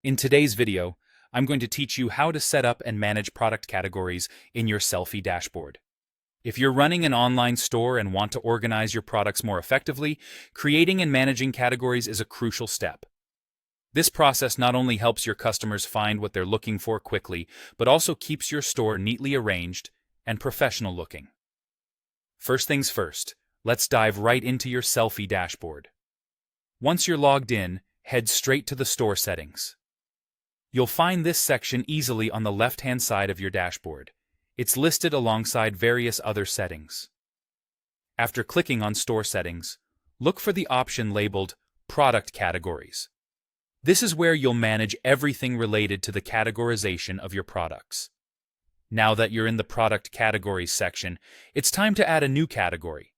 In today's video, I'm going to teach you how to set up and manage product categories in your Sellfy dashboard. If you're running an online store and want to organize your products more effectively, creating and managing categories is a crucial step. This process not only helps your customers find what they're looking for quickly, but also keeps your store neatly arranged and professional looking. First things first, let's dive right into your Sellfy dashboard. Once you're logged in, head straight to the store settings. You'll find this section easily on the left-hand side of your dashboard. It's listed alongside various other settings. After clicking on Store Settings, look for the option labeled Product Categories. This is where you'll manage everything related to the categorization of your products. Now that you're in the Product Categories section, it's time to add a new category.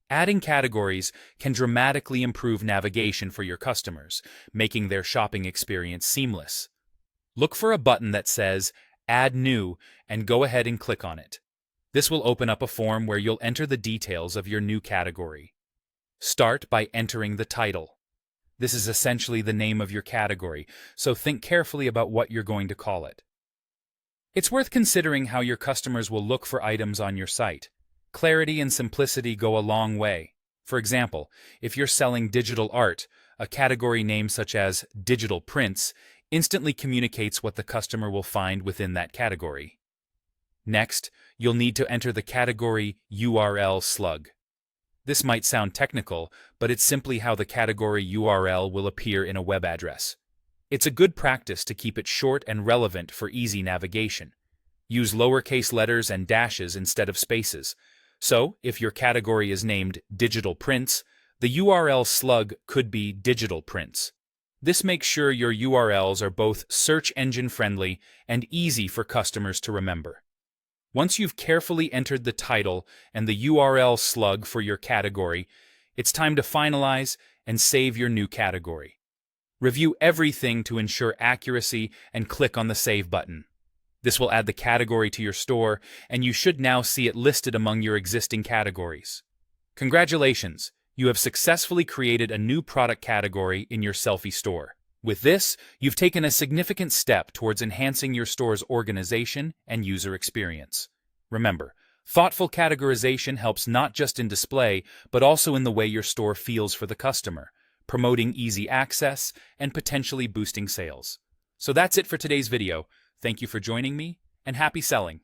Adding categories can dramatically improve navigation for your customers, making their shopping experience seamless. Look for a button that says Add New and go ahead and click on it. This will open up a form where you'll enter the details of your new category. Start by entering the title. This is essentially the name of your category, so think carefully about what you're going to call it. It's worth considering how your customers will look for items on your site. Clarity and simplicity go a long way. For example, if you're selling digital art, a category name such as digital prints instantly communicates what the customer will find within that category. Next, you'll need to enter the category URL slug. This might sound technical, but it's simply how the category URL will appear in a web address. It's a good practice to keep it short and relevant for easy navigation. Use lowercase letters and dashes instead of spaces. So, if your category is named Digital Prints, the URL slug could be Digital Prints. This makes sure your URLs are both search engine friendly and easy for customers to remember. Once you've carefully entered the title and the URL slug for your category, it's time to finalize and save your new category. Review everything to ensure accuracy and click on the Save button. This will add the category to your store, and you should now see it listed among your existing categories. Congratulations! You have successfully created a new product category in your Sellfy store. With this, you've taken a significant step towards enhancing your store's organization and user experience. Remember, thoughtful categorization helps not just in display, but also in the way your store feels for the customer, promoting easy access and potentially boosting sales. So that's it for today's video. Thank you for joining me, and happy selling!